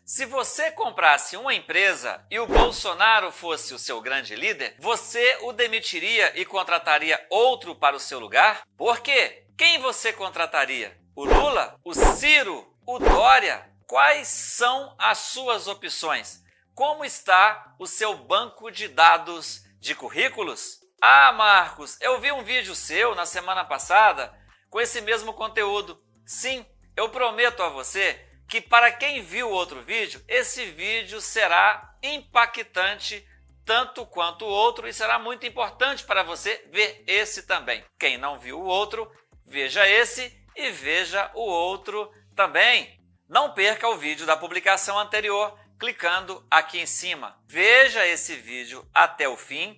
Se você comprasse uma empresa e o Bolsonaro fosse o seu grande líder, você o demitiria e contrataria outro para o seu lugar? Por quê? Quem você contrataria? O Lula? O Ciro? O Dória? Quais são as suas opções? Como está o seu banco de dados de currículos? Ah, Marcos, eu vi um vídeo seu na semana passada com esse mesmo conteúdo. Sim, eu prometo a você que para quem viu o outro vídeo, esse vídeo será impactante tanto quanto o outro e será muito importante para você ver esse também. Quem não viu o outro, veja esse e veja o outro também. Não perca o vídeo da publicação anterior clicando aqui em cima. Veja esse vídeo até o fim,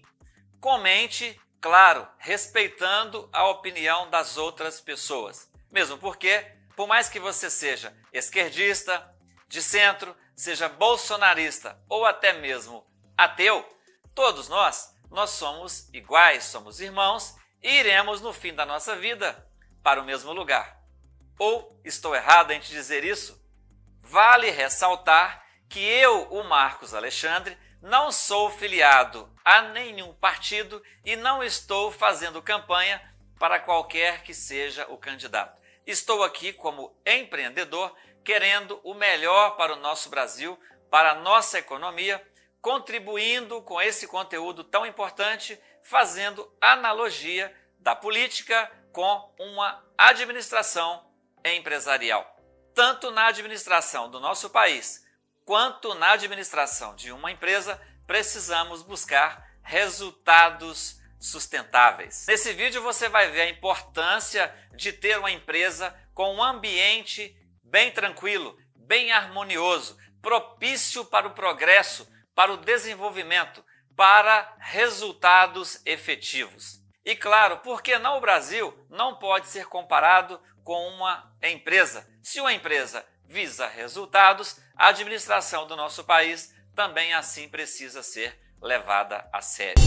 comente, claro, respeitando a opinião das outras pessoas. Mesmo porque, por mais que você seja esquerdista, de centro, seja bolsonarista ou até mesmo ateu, todos nós somos iguais, somos irmãos e iremos no fim da nossa vida para o mesmo lugar. Ou estou errado em te dizer isso? Vale ressaltar que eu, o Marcos Alexandre, não sou filiado a nenhum partido e não estou fazendo campanha para qualquer que seja o candidato. Estou aqui como empreendedor, querendo o melhor para o nosso Brasil, para a nossa economia, contribuindo com esse conteúdo tão importante, fazendo analogia da política com uma administração empresarial. Tanto na administração do nosso país, quanto na administração de uma empresa, precisamos buscar resultados sustentáveis. Nesse vídeo você vai ver a importância de ter uma empresa com um ambiente bem tranquilo, bem harmonioso, propício para o progresso, para o desenvolvimento, para resultados efetivos. E claro, por que não o Brasil não pode ser comparado com uma empresa? Se uma empresa visa resultados, a administração do nosso país também assim precisa ser levada a sério.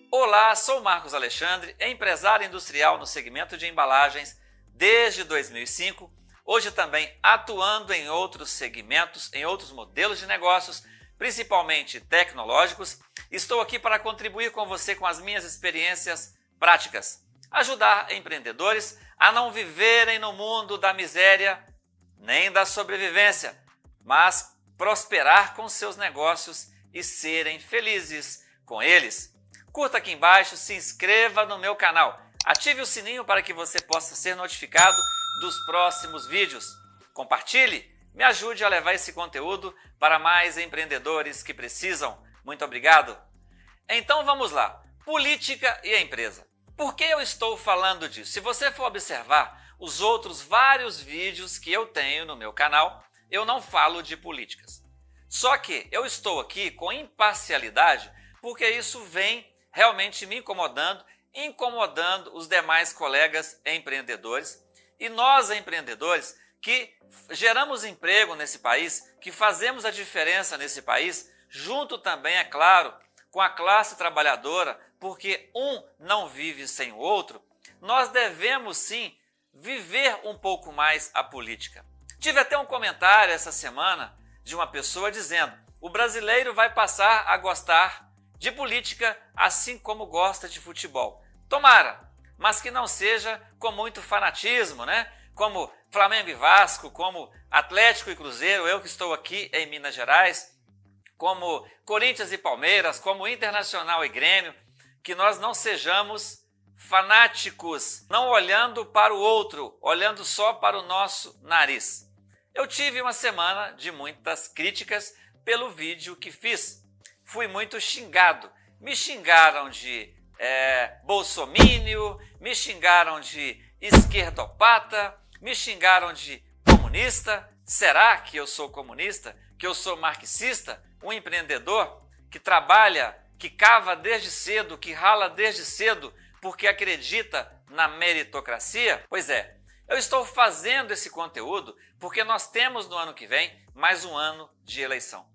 Olá, sou Marcos Alexandre, empresário industrial no segmento de embalagens desde 2005, hoje também atuando em outros segmentos, em outros modelos de negócios, principalmente tecnológicos. Estou aqui para contribuir com você com as minhas experiências práticas, ajudar empreendedores a não viverem no mundo da miséria nem da sobrevivência, mas prosperar com seus negócios e serem felizes com eles. Curta aqui embaixo, se inscreva no meu canal, ative o sininho para que você possa ser notificado dos próximos vídeos. Compartilhe, me ajude a levar esse conteúdo para mais empreendedores que precisam. Muito obrigado. Então vamos lá, política e a empresa. Por que eu estou falando disso? Se você for observar os outros vários vídeos que eu tenho no meu canal, eu não falo de políticas. Só que eu estou aqui com imparcialidade porque isso vem realmente me incomodando os demais colegas empreendedores e nós empreendedores que geramos emprego nesse país, que fazemos a diferença nesse país, junto também, é claro, com a classe trabalhadora, porque um não vive sem o outro, nós devemos sim viver um pouco mais a política. Tive até um comentário essa semana de uma pessoa dizendo: o brasileiro vai passar a gostar de política assim como gosta de futebol. Tomara, mas que não seja com muito fanatismo, né? Como Flamengo e Vasco, como Atlético e Cruzeiro, eu que estou aqui em Minas Gerais, como Corinthians e Palmeiras, como Internacional e Grêmio, que nós não sejamos fanáticos, não olhando para o outro, olhando só para o nosso nariz. Eu tive uma semana de muitas críticas pelo vídeo que fiz. Fui muito xingado. Me xingaram de bolsomínio, me xingaram de esquerdopata, me xingaram de comunista. Será que eu sou comunista? Que eu sou marxista? Um empreendedor que trabalha, que cava desde cedo, que rala desde cedo, porque acredita na meritocracia? Pois é, eu estou fazendo esse conteúdo porque nós temos no ano que vem mais um ano de eleição.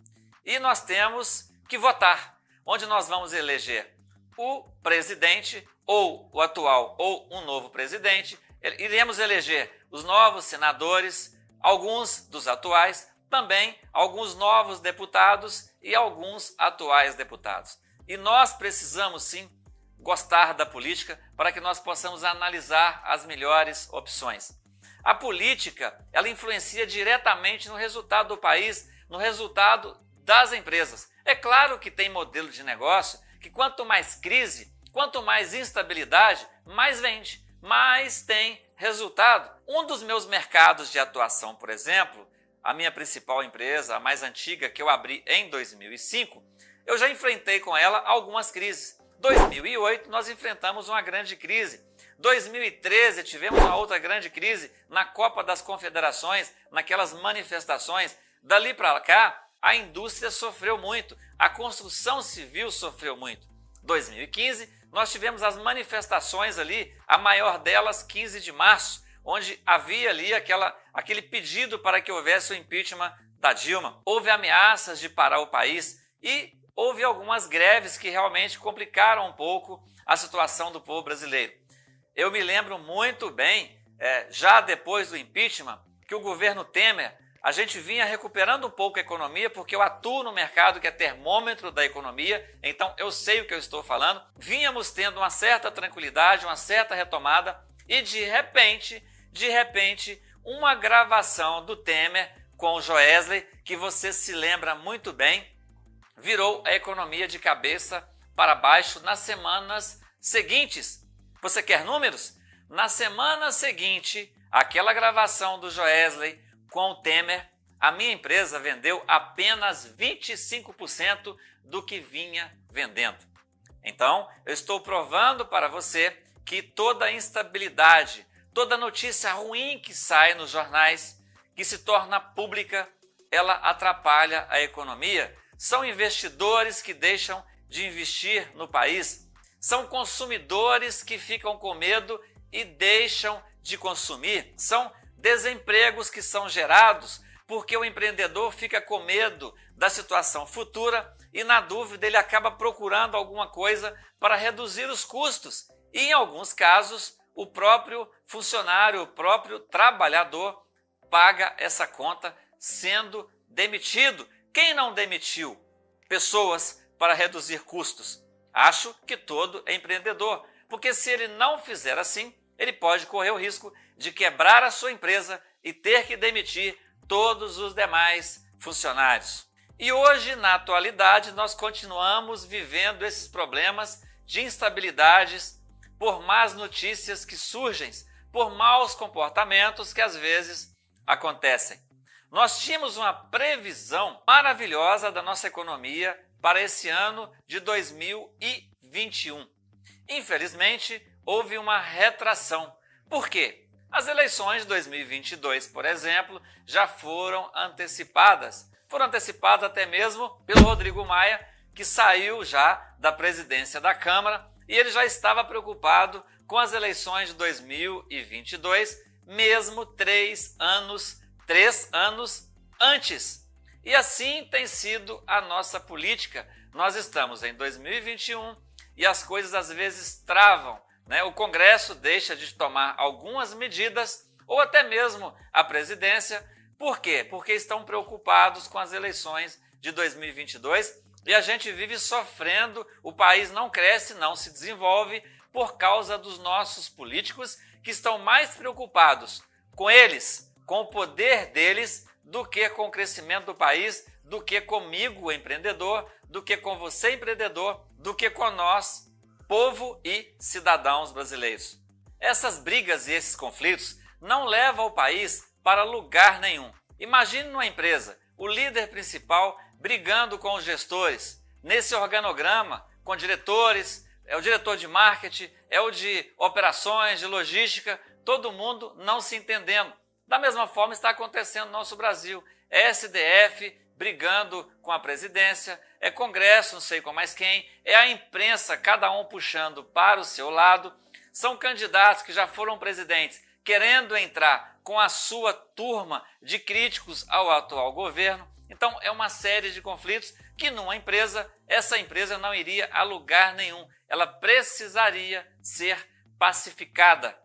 E nós temos que votar, onde nós vamos eleger o presidente, ou o atual, ou um novo presidente. Iremos eleger os novos senadores, alguns dos atuais, também alguns novos deputados e alguns atuais deputados. E nós precisamos sim gostar da política para que nós possamos analisar as melhores opções. A política, ela influencia diretamente no resultado do país, no resultado das empresas. É claro que tem modelo de negócio que quanto mais crise, quanto mais instabilidade, mais vende, mais tem resultado. Um dos meus mercados de atuação, por exemplo, a minha principal empresa, a mais antiga, que eu abri em 2005, eu já enfrentei com ela algumas crises. 2008 nós enfrentamos uma grande crise. 2013 tivemos uma outra grande crise na Copa das Confederações, naquelas manifestações. Dali para cá, a indústria sofreu muito, a construção civil sofreu muito. 2015 nós tivemos as manifestações ali, a maior delas 15 de março, onde havia ali aquele pedido para que houvesse o impeachment da Dilma. Houve ameaças de parar o país e houve algumas greves que realmente complicaram um pouco a situação do povo brasileiro. Eu me lembro muito bem, já depois do impeachment, que o governo Temer, a gente vinha recuperando um pouco a economia, porque eu atuo no mercado que é termômetro da economia, então eu sei o que eu estou falando. Vínhamos tendo uma certa tranquilidade, uma certa retomada, e de repente, uma gravação do Temer com o Joesley, que você se lembra muito bem, virou a economia de cabeça para baixo nas semanas seguintes. Você quer números? Na semana seguinte, aquela gravação do Joesley com o Temer, a minha empresa vendeu apenas 25% do que vinha vendendo. Então, eu estou provando para você que toda instabilidade, toda notícia ruim que sai nos jornais, que se torna pública, ela atrapalha a economia. São investidores que deixam de investir no país, são consumidores que ficam com medo e deixam de consumir, são desempregos que são gerados porque o empreendedor fica com medo da situação futura e, na dúvida, ele acaba procurando alguma coisa para reduzir os custos. E, em alguns casos, o próprio funcionário, o próprio trabalhador paga essa conta sendo demitido. Quem não demitiu pessoas para reduzir custos? Acho que todo é empreendedor, porque se ele não fizer assim, ele pode correr o risco de quebrar a sua empresa e ter que demitir todos os demais funcionários. E hoje, na atualidade, nós continuamos vivendo esses problemas de instabilidades por más notícias que surgem, por maus comportamentos que às vezes acontecem. Nós tínhamos uma previsão maravilhosa da nossa economia para esse ano de 2021. Infelizmente, houve uma retração. Por quê? As eleições de 2022, por exemplo, já foram antecipadas. Foram antecipadas até mesmo pelo Rodrigo Maia, que saiu já da presidência da Câmara e ele já estava preocupado com as eleições de 2022, mesmo 3 anos antes. E assim tem sido a nossa política. Nós estamos em 2021 e as coisas às vezes travam, né? O Congresso deixa de tomar algumas medidas ou até mesmo a presidência. Por quê? Porque estão preocupados com as eleições de 2022 e a gente vive sofrendo, o país não cresce, não se desenvolve por causa dos nossos políticos que estão mais preocupados com eles, com o poder deles, do que com o crescimento do país, do que comigo, empreendedor, do que com você, empreendedor, do que com nós, povo e cidadãos brasileiros. Essas brigas e esses conflitos não levam o país para lugar nenhum. Imagine numa empresa, o líder principal brigando com os gestores, nesse organograma, com diretores, é o diretor de marketing, é o de operações, de logística, todo mundo não se entendendo. Da mesma forma está acontecendo no nosso Brasil. É SDF brigando com a presidência, é Congresso, não sei com mais quem, é a imprensa, cada um puxando para o seu lado. São candidatos que já foram presidentes, querendo entrar com a sua turma de críticos ao atual governo. Então é uma série de conflitos que numa empresa, essa empresa não iria a lugar nenhum. Ela precisaria ser pacificada.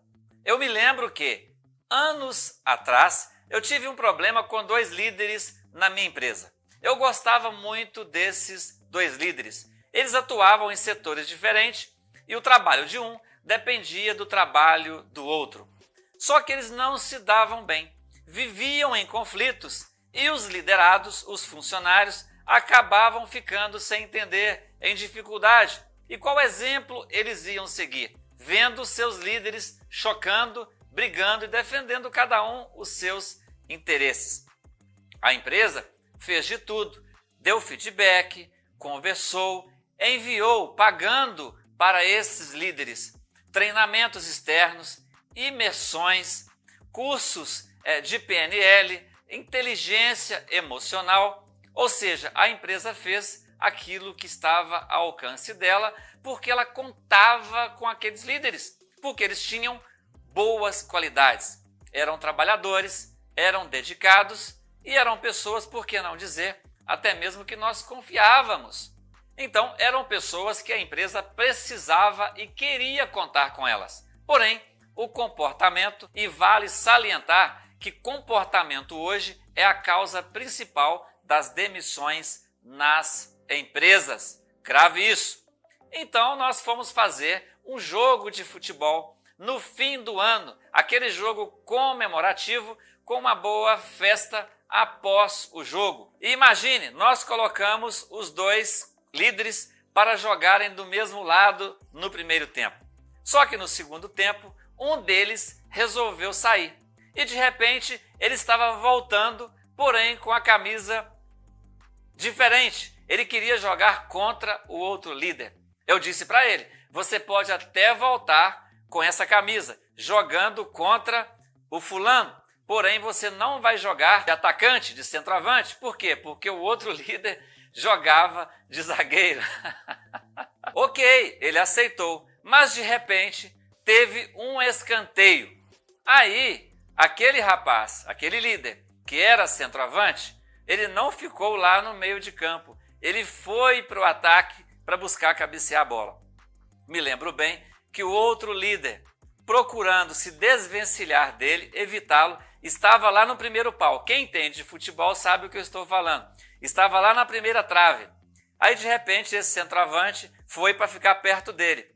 Eu me lembro que anos atrás, eu tive um problema com 2 líderes na minha empresa. Eu gostava muito desses 2 líderes. Eles atuavam em setores diferentes e o trabalho de um dependia do trabalho do outro. Só que eles não se davam bem, viviam em conflitos e os liderados, os funcionários, acabavam ficando sem entender, em dificuldade. E qual exemplo eles iam seguir? Vendo seus líderes chocando, brigando e defendendo cada um os seus interesses. A empresa fez de tudo, deu feedback, conversou, enviou, pagando para esses líderes treinamentos externos, imersões, cursos de PNL, inteligência emocional, ou seja, a empresa fez aquilo que estava ao alcance dela porque ela contava com aqueles líderes, porque eles tinham boas qualidades, eram trabalhadores, eram dedicados e eram pessoas, por que não dizer, até mesmo que nós confiávamos. Então, eram pessoas que a empresa precisava e queria contar com elas. Porém, o comportamento, e vale salientar que comportamento hoje é a causa principal das demissões nas empresas. Grave isso. Então, nós fomos fazer um jogo de futebol no fim do ano, aquele jogo comemorativo com uma boa festa após o jogo. E imagine, nós colocamos os 2 líderes para jogarem do mesmo lado no primeiro tempo. Só que no segundo tempo, um deles resolveu sair. E de repente, ele estava voltando, porém com a camisa diferente. Ele queria jogar contra o outro líder. Eu disse para ele, você pode até voltar com essa camisa, jogando contra o fulano. Porém, você não vai jogar de atacante, de centroavante. Por quê? Porque o outro líder jogava de zagueiro. Ok, ele aceitou, mas de repente teve um escanteio. Aí, aquele rapaz, aquele líder que era centroavante, ele não ficou lá no meio de campo. Ele foi para o ataque para buscar cabecear a bola. Me lembro bem que o outro líder, procurando se desvencilhar dele, evitá-lo, estava lá no primeiro pau. Quem entende de futebol sabe o que eu estou falando. Estava lá na primeira trave. Aí, de repente, esse centroavante foi para ficar perto dele.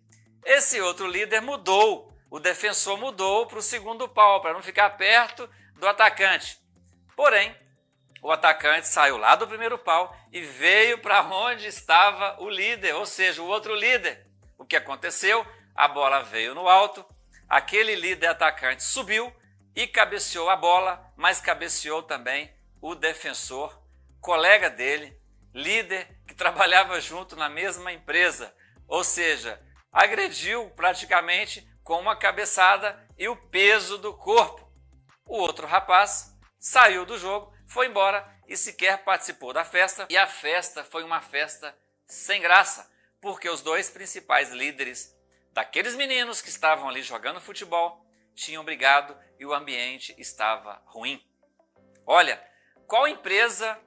Esse outro líder mudou, o defensor mudou para o segundo pau, para não ficar perto do atacante. Porém, o atacante saiu lá do primeiro pau e veio para onde estava o líder, ou seja, o outro líder. O que aconteceu? A bola veio no alto, aquele líder atacante subiu e cabeceou a bola, mas cabeceou também o defensor, colega dele, líder que trabalhava junto na mesma empresa, ou seja, agrediu praticamente com uma cabeçada e o peso do corpo. O outro rapaz saiu do jogo, foi embora e sequer participou da festa, e a festa foi uma festa sem graça, porque os 2 principais líderes daqueles meninos que estavam ali jogando futebol tinham brigado e o ambiente estava ruim. Olha, qual empresa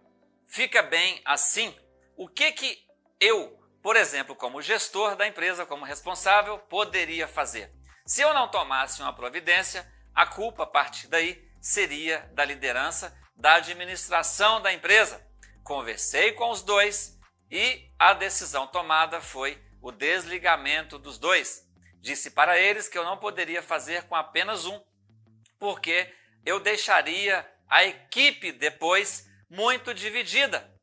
fica bem assim? O que eu, por exemplo, como gestor da empresa, como responsável, poderia fazer? Se eu não tomasse uma providência, a culpa a partir daí seria da liderança, da administração da empresa. Conversei com os 2 e a decisão tomada foi o desligamento dos 2. Disse para eles que eu não poderia fazer com apenas um, porque eu deixaria a equipe depois muito dividida.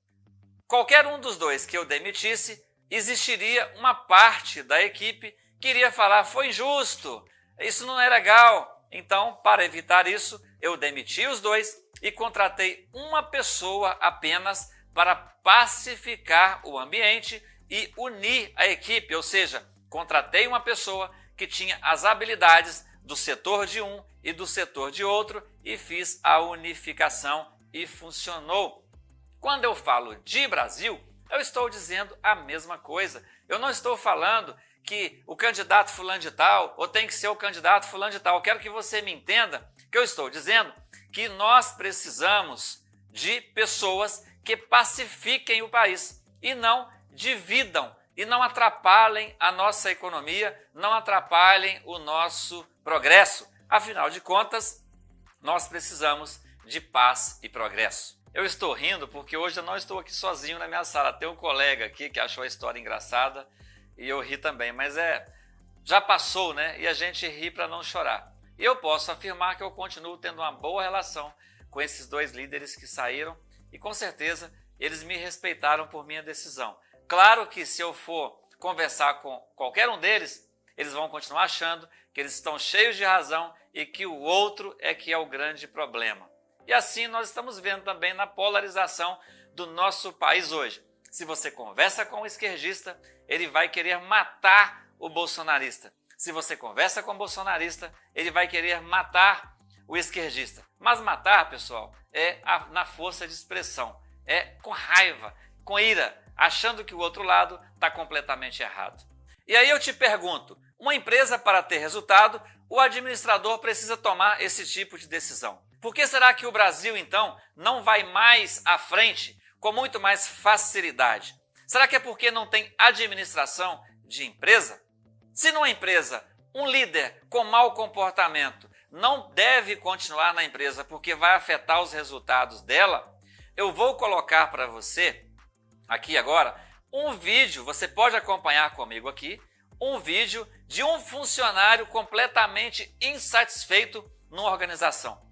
Qualquer um dos 2 que eu demitisse, existiria uma parte da equipe que iria falar, foi injusto, isso não é legal. Então, para evitar isso, eu demiti os 2 e contratei uma pessoa apenas para pacificar o ambiente e unir a equipe, ou seja, contratei uma pessoa que tinha as habilidades do setor de um e do setor de outro e fiz a unificação e funcionou. Quando eu falo de Brasil, eu estou dizendo a mesma coisa. Eu não estou falando que o candidato fulano de tal ou tem que ser o candidato fulano de tal. Eu quero que você me entenda que eu estou dizendo que nós precisamos de pessoas que pacifiquem o país e não dividam e não atrapalhem a nossa economia, não atrapalhem o nosso progresso. Afinal de contas, nós precisamos de paz e progresso. Eu estou rindo porque hoje eu não estou aqui sozinho na minha sala. Tem um colega aqui que achou a história engraçada e eu ri também, mas já passou, né? E a gente ri para não chorar. E eu posso afirmar que eu continuo tendo uma boa relação com esses dois líderes que saíram e com certeza eles me respeitaram por minha decisão. Claro que se eu for conversar com qualquer um deles, eles vão continuar achando que eles estão cheios de razão e que o outro é que é o grande problema. E assim nós estamos vendo também na polarização do nosso país hoje. Se você conversa com o esquerdista, ele vai querer matar o bolsonarista. Se você conversa com o bolsonarista, ele vai querer matar o esquerdista. Mas matar, pessoal, na força de expressão. É com raiva, com ira, achando que o outro lado está completamente errado. E aí eu te pergunto, uma empresa para ter resultado, o administrador precisa tomar esse tipo de decisão. Por que será que o Brasil, então, não vai mais à frente com muito mais facilidade? Será que é porque não tem administração de empresa? Se numa empresa, um líder com mau comportamento não deve continuar na empresa porque vai afetar os resultados dela, eu vou colocar para você, aqui agora, um vídeo, você pode acompanhar comigo aqui, um vídeo de um funcionário completamente insatisfeito numa organização.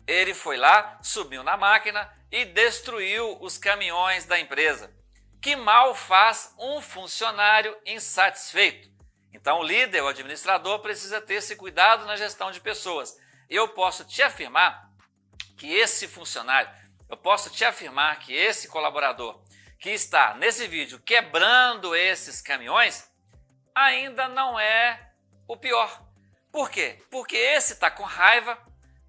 Ele foi lá, subiu na máquina e destruiu os caminhões da empresa. Que mal faz um funcionário insatisfeito? Então o líder, o administrador, precisa ter esse cuidado na gestão de pessoas. Eu posso te afirmar que esse funcionário, eu posso te afirmar que esse colaborador que está nesse vídeo quebrando esses caminhões, ainda não é o pior. Por quê? Porque esse está com raiva,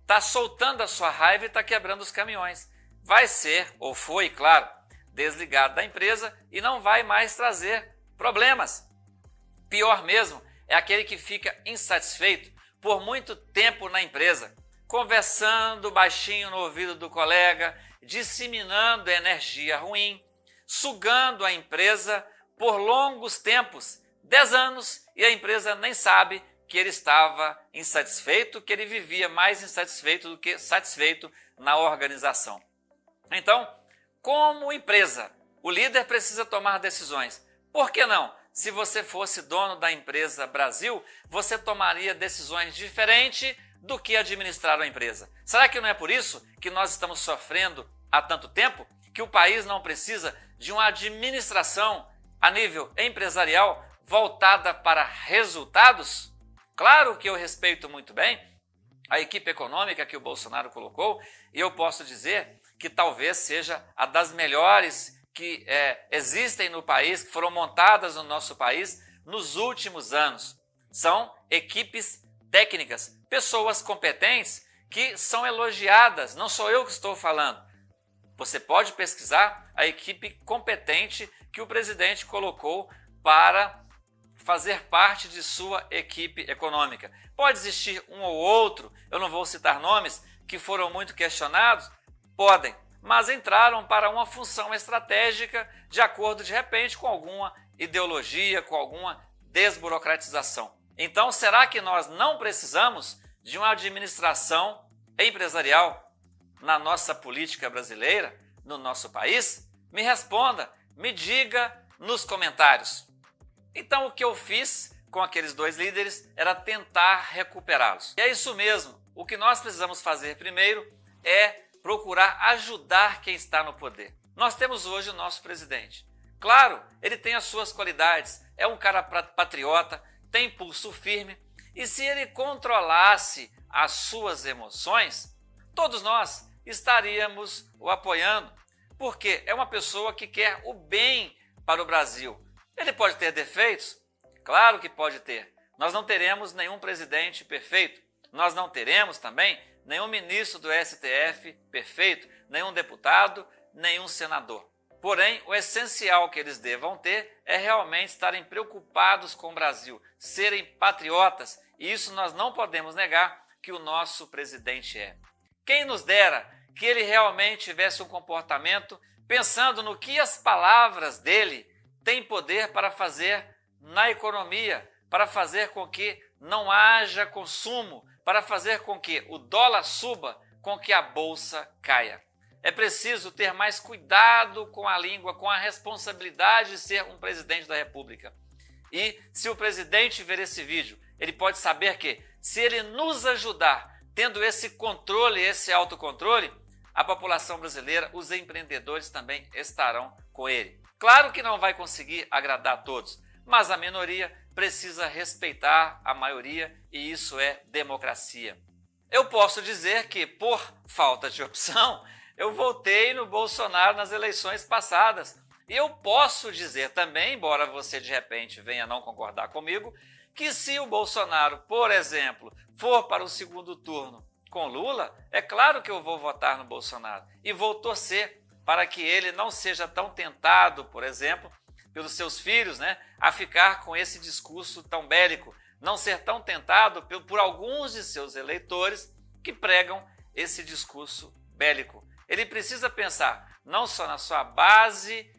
está soltando a sua raiva e está quebrando os caminhões. Vai ser, ou foi, claro, desligado da empresa e não vai mais trazer problemas. Pior mesmo é aquele que fica insatisfeito por muito tempo na empresa, conversando baixinho no ouvido do colega, disseminando energia ruim, sugando a empresa por longos tempos, 10 anos, e a empresa nem sabe que ele estava insatisfeito, que ele vivia mais insatisfeito do que satisfeito na organização. Então, como empresa, o líder precisa tomar decisões. Por que não? Se você fosse dono da empresa Brasil, você tomaria decisões diferentes do que administrar a empresa. Será que não é por isso que nós estamos sofrendo há tanto tempo? Que o país não precisa de uma administração a nível empresarial voltada para resultados? Claro que eu respeito muito bem a equipe econômica que o Bolsonaro colocou e eu posso dizer que talvez seja a das melhores que existem no país, que foram montadas no nosso país nos últimos anos. São equipes técnicas, pessoas competentes que são elogiadas, não sou eu que estou falando. Você pode pesquisar a equipe competente que o presidente colocou para fazer parte de sua equipe econômica. Pode existir um ou outro, eu não vou citar nomes, que foram muito questionados? Podem, mas entraram para uma função estratégica de acordo, de repente, com alguma ideologia, com alguma desburocratização. Então, será que nós não precisamos de uma administração empresarial na nossa política brasileira, no nosso país? Me responda, me diga nos comentários. Então, o que eu fiz com aqueles dois líderes era tentar recuperá-los. E é isso mesmo, o que nós precisamos fazer primeiro é procurar ajudar quem está no poder. Nós temos hoje o nosso presidente. Claro, ele tem as suas qualidades, é um cara patriota, tem pulso firme, e se ele controlasse as suas emoções, todos nós estaríamos o apoiando, porque é uma pessoa que quer o bem para o Brasil. Ele pode ter defeitos? Claro que pode ter. Nós não teremos nenhum presidente perfeito, nós não teremos também nenhum ministro do STF perfeito, nenhum deputado, nenhum senador. Porém, o essencial que eles devam ter é realmente estarem preocupados com o Brasil, serem patriotas, e isso nós não podemos negar que o nosso presidente é. Quem nos dera que ele realmente tivesse um comportamento pensando no que as palavras dele têm poder para fazer na economia, para fazer com que não haja consumo, para fazer com que o dólar suba, com que a bolsa caia. É preciso ter mais cuidado com a língua, com a responsabilidade de ser um presidente da República. E se o presidente ver esse vídeo, ele pode saber que, se ele nos ajudar, tendo esse controle, esse autocontrole, a população brasileira, os empreendedores também estarão com ele. Claro que não vai conseguir agradar a todos, mas a minoria precisa respeitar a maioria e isso é democracia. Eu posso dizer que, por falta de opção, eu votei no Bolsonaro nas eleições passadas. E eu posso dizer também, embora você de repente venha não concordar comigo, que se o Bolsonaro, por exemplo, for para o segundo turno com Lula, é claro que eu vou votar no Bolsonaro e vou torcer para que ele não seja tão tentado, por exemplo, pelos seus filhos, a ficar com esse discurso tão bélico, não ser tão tentado por alguns de seus eleitores que pregam esse discurso bélico. Ele precisa pensar não só na sua base,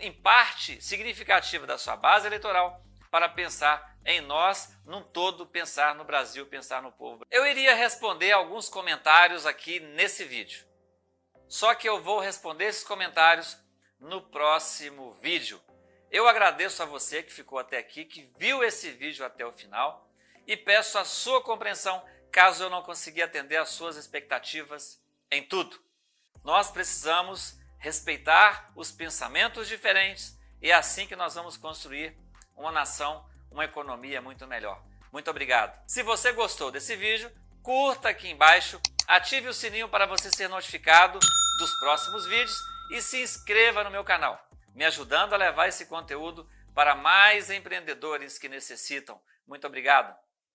em parte significativa da sua base eleitoral, para pensar em nós, num todo, pensar no Brasil, pensar no povo. Eu iria responder alguns comentários aqui nesse vídeo. Só que eu vou responder esses comentários no próximo vídeo. Eu agradeço a você que ficou até aqui, que viu esse vídeo até o final e peço a sua compreensão caso eu não conseguir atender às suas expectativas em tudo. Nós precisamos respeitar os pensamentos diferentes e é assim que nós vamos construir uma nação, uma economia muito melhor. Muito obrigado. Se você gostou desse vídeo, curta aqui embaixo, ative o sininho para você ser notificado dos próximos vídeos e se inscreva no meu canal, me ajudando a levar esse conteúdo para mais empreendedores que necessitam. Muito obrigado.